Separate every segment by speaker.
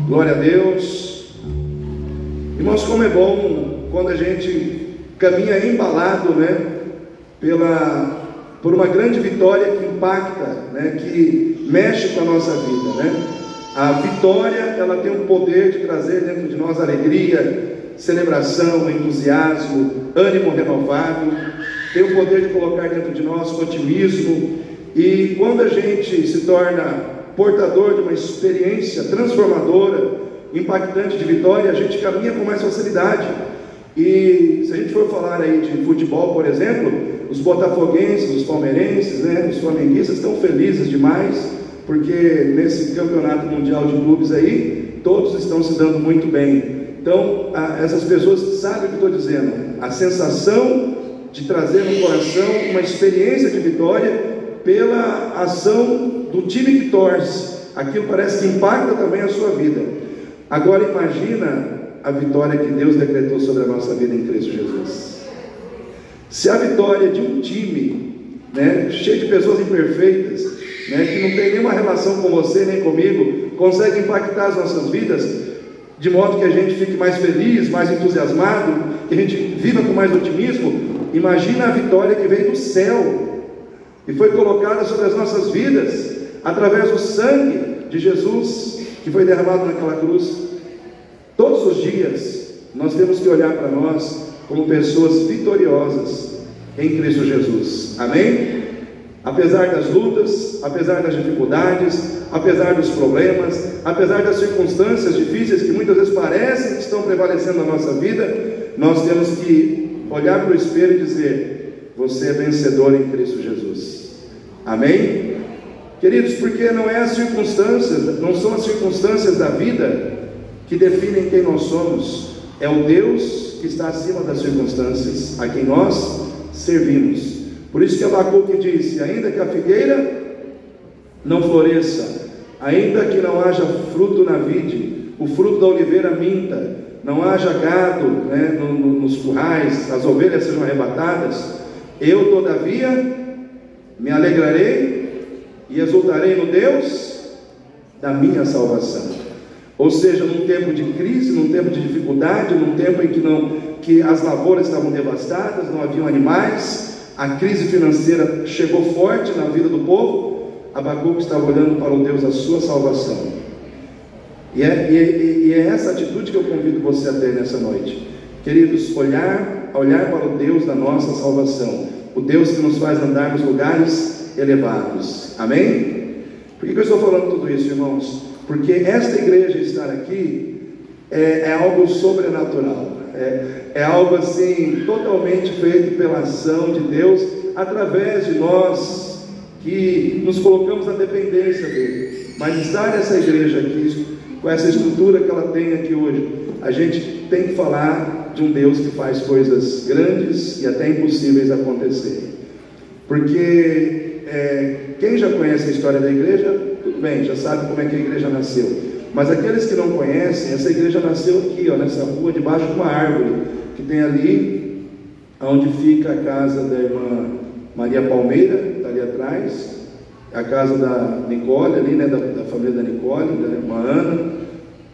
Speaker 1: Glória a Deus. Irmãos, como é bom quando a gente caminha embalado, por uma grande vitória que impacta, que mexe com a nossa vida, A vitória, ela tem o poder de trazer dentro de nós alegria, celebração, entusiasmo, ânimo renovado, tem o poder de colocar dentro de nós otimismo, e quando a gente se torna portador de uma experiência transformadora, impactante de vitória, a gente caminha com mais facilidade. E se a gente for falar aí de futebol, por exemplo, os botafoguenses, os palmeirenses, os flamenguistas estão felizes demais, porque nesse campeonato mundial de clubes aí, todos estão se dando muito bem. Então, essas pessoas sabem o que eu estou dizendo, a sensação de trazer no coração uma experiência de vitória pela ação do time que torce. Aquilo parece que impacta também a sua vida. Agora imagina a vitória que Deus decretou sobre a nossa vida em Cristo Jesus. Se a vitória de um time, cheio de pessoas imperfeitas, que não tem nenhuma relação com você nem comigo, consegue impactar as nossas vidas, de modo que a gente fique mais feliz, mais entusiasmado, que a gente viva com mais otimismo, imagina a vitória que veio do céu e foi colocada sobre as nossas vidas, através do sangue de Jesus, que foi derramado naquela cruz. Todos os dias, nós temos que olhar para nós como pessoas vitoriosas em Cristo Jesus, amém? Apesar das lutas, apesar das dificuldades, apesar dos problemas, apesar das circunstâncias difíceis que muitas vezes parecem que estão prevalecendo na nossa vida, nós temos que olhar para o espelho e dizer: você é vencedor em Cristo Jesus, amém? Queridos, porque não são as circunstâncias da vida que definem quem nós somos, é o Deus que está acima das circunstâncias, a quem nós servimos. Por isso que Abacuque disse: ainda que a figueira não floresça, ainda que não haja fruto na vide, o fruto da oliveira minta, não haja gado nos currais, as ovelhas sejam arrebatadas, eu todavia me alegrarei e exultarei no Deus da minha salvação. Ou seja, num tempo de crise, num tempo de dificuldade, num tempo em que as lavouras estavam devastadas, não haviam animais, a crise financeira chegou forte na vida do povo, Abacuque estava olhando para o Deus da sua salvação. E é essa atitude que eu convido você a ter nessa noite, queridos, olhar para o Deus da nossa salvação, o Deus que nos faz andar nos lugares elevados, amém? Por que eu estou falando tudo isso, irmãos? Porque esta igreja estar aqui é algo sobrenatural, é algo assim, totalmente feito pela ação de Deus, através de nós, que nos colocamos na dependência dele. Mas estar nessa igreja aqui, com essa estrutura que ela tem aqui hoje, a gente tem que falar de um Deus que faz coisas grandes e até impossíveis acontecerem. Porque quem já conhece a história da igreja, tudo bem, já sabe como é que a igreja nasceu. Mas aqueles que não conhecem, essa igreja nasceu aqui, nessa rua, debaixo de uma árvore, que tem ali, onde fica a casa da irmã Maria Palmeira, está ali atrás, a casa da Nicole, ali, da família da Nicole, da irmã Ana,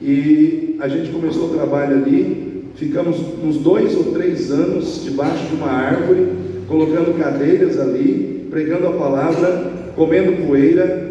Speaker 1: e a gente começou o trabalho ali, ficamos uns 2 ou 3 anos debaixo de uma árvore, colocando cadeiras ali, pregando a palavra, comendo poeira,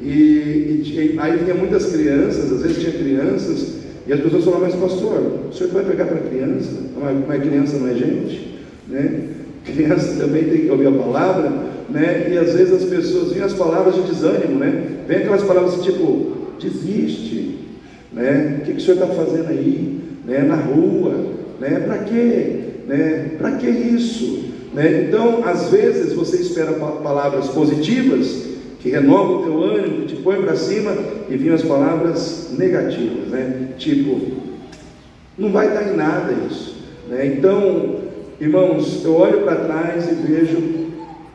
Speaker 1: e aí vinha muitas crianças, às vezes tinha crianças, e as pessoas falavam: mas pastor, o senhor vai pregar para criança? Mas criança não é gente, Criança também tem que ouvir a palavra, e às vezes as pessoas vinham as palavras de desânimo, vem aquelas palavras assim, tipo: desiste, o que o senhor está fazendo aí, na rua, para quê, para que isso, Então, às vezes você espera palavras positivas, que renovam o teu ânimo, que te põe para cima, e vinham as palavras negativas, tipo: não vai dar em nada isso, Então, irmãos, eu olho para trás e vejo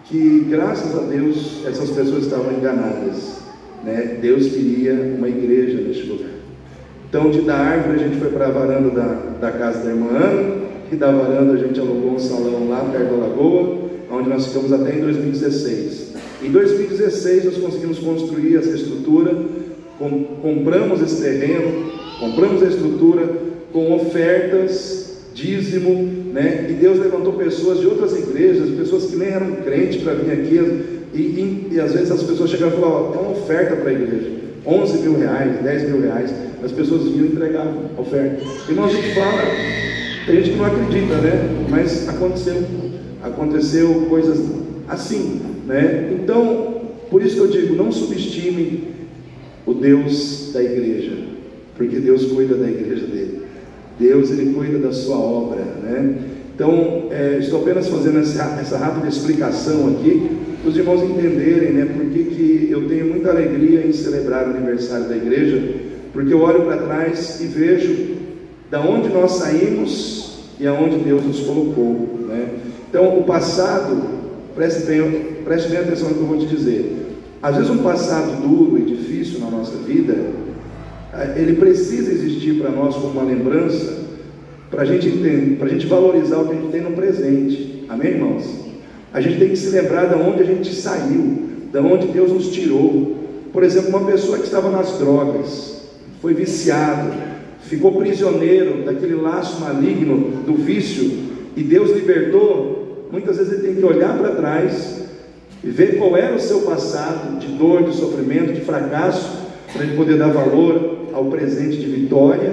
Speaker 1: que, graças a Deus, essas pessoas estavam enganadas, Deus queria uma igreja neste lugar. Então, da árvore a gente foi para a varanda da casa da irmã Ana, e da varanda a gente alugou um salão lá perto da lagoa, onde nós ficamos até em 2016. Em 2016 nós conseguimos construir essa estrutura compramos esse terreno, compramos a estrutura com ofertas, dízimo, né? E Deus levantou pessoas de outras igrejas, pessoas que nem eram crentes para vir aqui, e às vezes as pessoas chegavam e falavam: é uma oferta para a igreja, 11 mil reais, 10 mil reais, as pessoas vinham e entregavam a oferta. Irmão, a gente fala, tem gente que não acredita, né? Mas aconteceu coisas assim, né? Então, por isso que eu digo, não subestime o Deus da igreja, porque Deus cuida da igreja dele. Deus, ele cuida da sua obra, né? Então, estou apenas fazendo essa rápida explicação aqui, para os irmãos entenderem, né, porque eu tenho muita alegria em celebrar o aniversário da igreja, porque eu olho para trás e vejo da onde nós saímos e aonde Deus nos colocou, né? Então, o passado, preste bem atenção no que eu vou te dizer. Às vezes um passado duro e difícil na nossa vida, ele precisa existir para nós como uma lembrança, para a gente entender, para a gente valorizar o que a gente tem no presente. Amém, irmãos? A gente tem que se lembrar de onde a gente saiu, de onde Deus nos tirou. Por exemplo, uma pessoa que estava nas drogas, foi viciado, ficou prisioneiro daquele laço maligno do vício, e Deus libertou. Muitas vezes ele tem que olhar para trás e ver qual era o seu passado de dor, de sofrimento, de fracasso, para ele poder dar valor ao presente de vitória,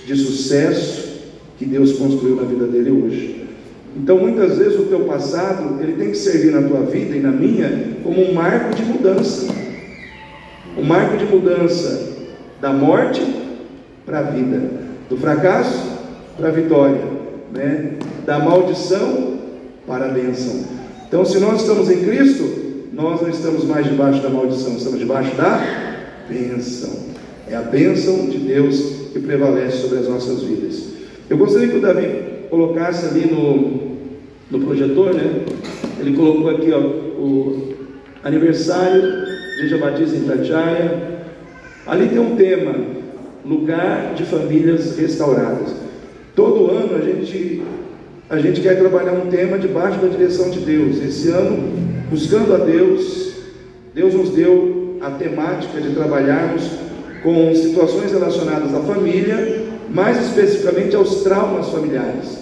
Speaker 1: de sucesso que Deus construiu na vida dele hoje. Então, muitas vezes o teu passado, ele tem que servir na tua vida e na minha como um marco de mudança, um marco de mudança da morte para a vida, do fracasso para a vitória, né? Da maldição para a bênção. Então, se nós estamos em Cristo, nós não estamos mais debaixo da maldição, estamos debaixo da bênção. É a bênção de Deus que prevalece sobre as nossas vidas. Eu gostaria que o Davi colocasse ali no projetor, né? Ele colocou aqui, ó, o aniversário, Igreja Batista em Itatiaia. Ali tem um tema: lugar de famílias restauradas. Todo ano a gente quer trabalhar um tema debaixo da direção de Deus. Esse ano, buscando a Deus, Deus nos deu a temática de trabalharmos com situações relacionadas à família, mais especificamente aos traumas familiares,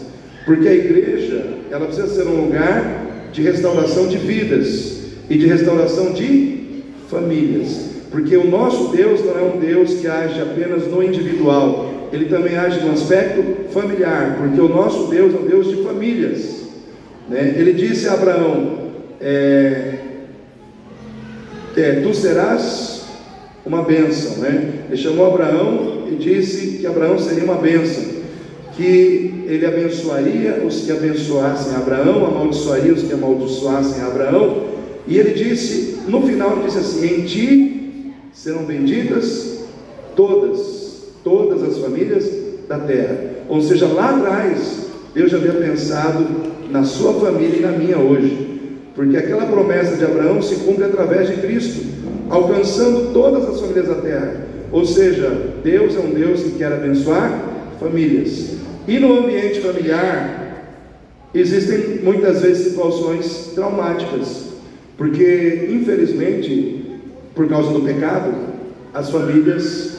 Speaker 1: porque a igreja, ela precisa ser um lugar de restauração de vidas e de restauração de famílias, porque o nosso Deus não é um Deus que age apenas no individual, ele também age no aspecto familiar, porque o nosso Deus é um Deus de famílias, né? Ele disse a Abraão: tu serás uma bênção, né? Ele chamou Abraão e disse que Abraão seria uma bênção, que ele abençoaria os que abençoassem Abraão, amaldiçoaria os que amaldiçoassem Abraão, e ele disse, no final ele disse assim: em ti serão benditas todas as famílias da terra. Ou seja, lá atrás Deus já havia pensado na sua família e na minha hoje, porque aquela promessa de Abraão se cumpre através de Cristo, alcançando todas as famílias da terra. Ou seja, Deus é um Deus que quer abençoar famílias. E no ambiente familiar existem muitas vezes situações traumáticas, porque infelizmente, por causa do pecado, as famílias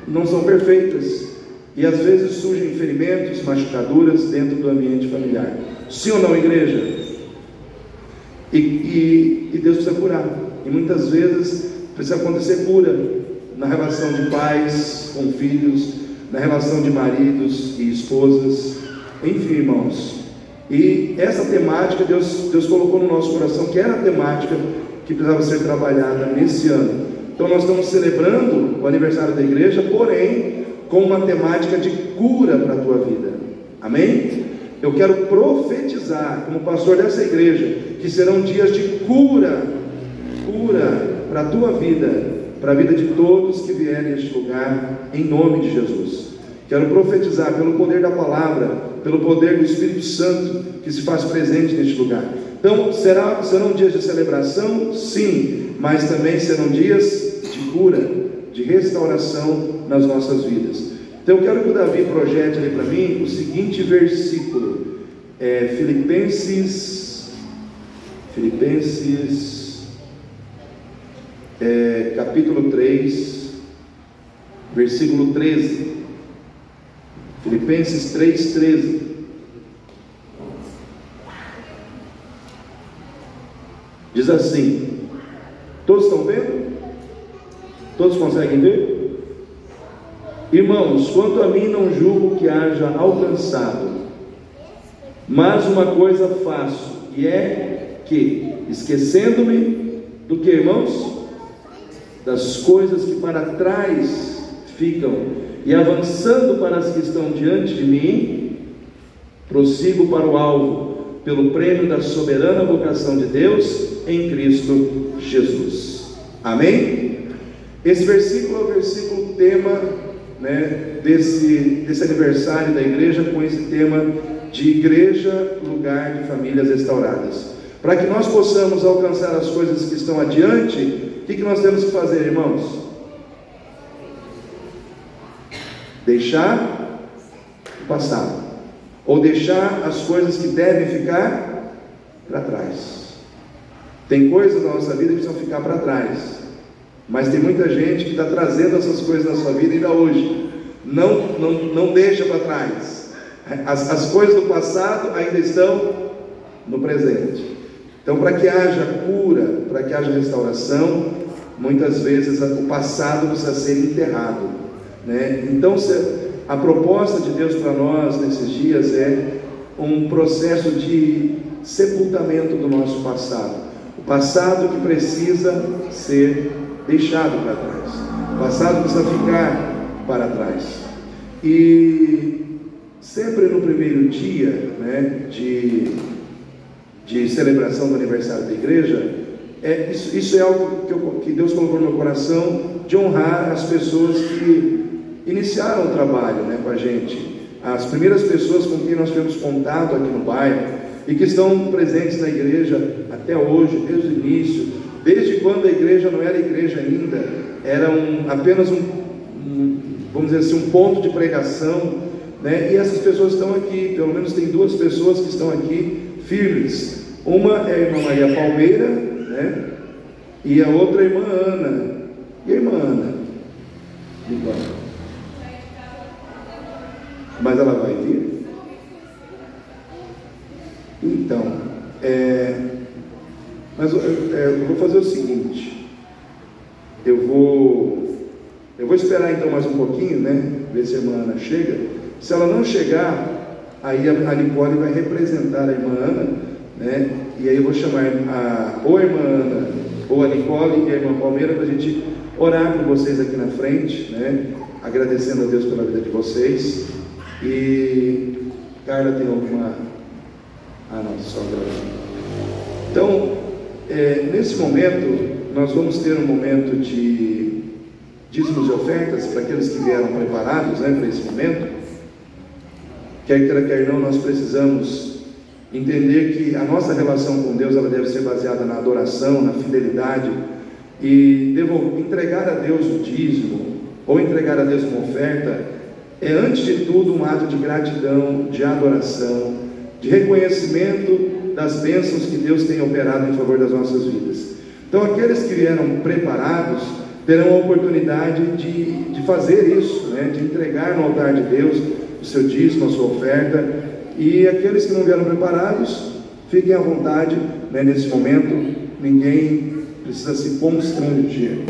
Speaker 1: não são perfeitas, e às vezes surgem ferimentos, machucaduras dentro do ambiente familiar. Sim ou não, igreja? E Deus precisa curar, e muitas vezes precisa acontecer cura na relação de pais com filhos, na relação de maridos e esposas, enfim, irmãos. E essa temática Deus colocou no nosso coração, que era a temática que precisava ser trabalhada nesse ano. Então nós estamos celebrando o aniversário da igreja, porém com uma temática de cura para a tua vida. Amém? Eu quero profetizar, como pastor dessa igreja, que serão dias de cura para a tua vida, para a vida de todos que vierem a este lugar, em nome de Jesus. Quero profetizar pelo poder da palavra, pelo poder do Espírito Santo que se faz presente neste lugar. Então, serão dias de celebração, sim, mas também serão dias de cura, de restauração nas nossas vidas. Então, eu quero que o Davi projete ali para mim o seguinte versículo, Filipenses capítulo 3, versículo 13. Filipenses 3:13. Diz assim: todos estão vendo? Todos conseguem ver? Irmãos, quanto a mim, não julgo que haja alcançado, mas uma coisa faço, e é que, esquecendo-me do que, irmãos? Das coisas que para trás ficam, e avançando para as que estão diante de mim, prossigo para o alvo, pelo prêmio da soberana vocação de Deus em Cristo Jesus. Amém? Esse versículo é o versículo tema, desse aniversário da igreja, com esse tema de igreja, lugar de famílias restauradas. Para que nós possamos alcançar as coisas que estão adiante, o que nós temos que fazer, irmãos? Deixar o passado, ou deixar as coisas que devem ficar para trás. Tem coisas na nossa vida que precisam ficar para trás, mas tem muita gente que está trazendo essas coisas na sua vida ainda hoje. Não deixa para trás. As coisas do passado ainda estão no presente. Então, para que haja cura, para que haja restauração, muitas vezes o passado precisa ser enterrado, Então, a proposta de Deus para nós nesses dias é um processo de sepultamento do nosso passado. O passado que precisa ser deixado para trás. O passado precisa ficar para trás. E sempre no primeiro dia, de celebração do aniversário da igreja, isso é algo que Deus colocou no meu coração, de honrar as pessoas que iniciaram o trabalho, com a gente, as primeiras pessoas com quem nós tivemos contato aqui no bairro, e que estão presentes na igreja até hoje, desde o início, desde quando a igreja não era igreja ainda, era apenas vamos dizer assim, um ponto de pregação, e essas pessoas estão aqui. Pelo menos tem duas pessoas que estão aqui firmes. Uma é a irmã Maria Palmeira, e a outra é a irmã Ana. E a irmã Ana? Mas ela vai vir? Então, mas eu vou fazer o seguinte, eu vou esperar então mais um pouquinho, ver se a irmã Ana chega. Se ela não chegar, aí a Nicole vai representar a irmã Ana, e aí eu vou chamar ou a irmã Ana, ou a Nicole e a irmã Palmeira, para a gente orar por vocês aqui na frente, agradecendo a Deus pela vida de vocês. E Carla tem alguma... não, só agradecendo. Então, nesse momento, nós vamos ter um momento de dízimos e ofertas para aqueles que vieram preparados, para esse momento. Quer queira, quer não, nós precisamos entender que a nossa relação com Deus, ela deve ser baseada na adoração, na fidelidade, e entregar a Deus o dízimo, ou entregar a Deus uma oferta, é antes de tudo um ato de gratidão, de adoração, de reconhecimento das bênçãos que Deus tem operado em favor das nossas vidas. Então, aqueles que vieram preparados terão a oportunidade de fazer isso, de entregar no altar de Deus o seu dízimo, a sua oferta. E aqueles que não vieram preparados, fiquem à vontade, nesse momento. Ninguém precisa se constranger.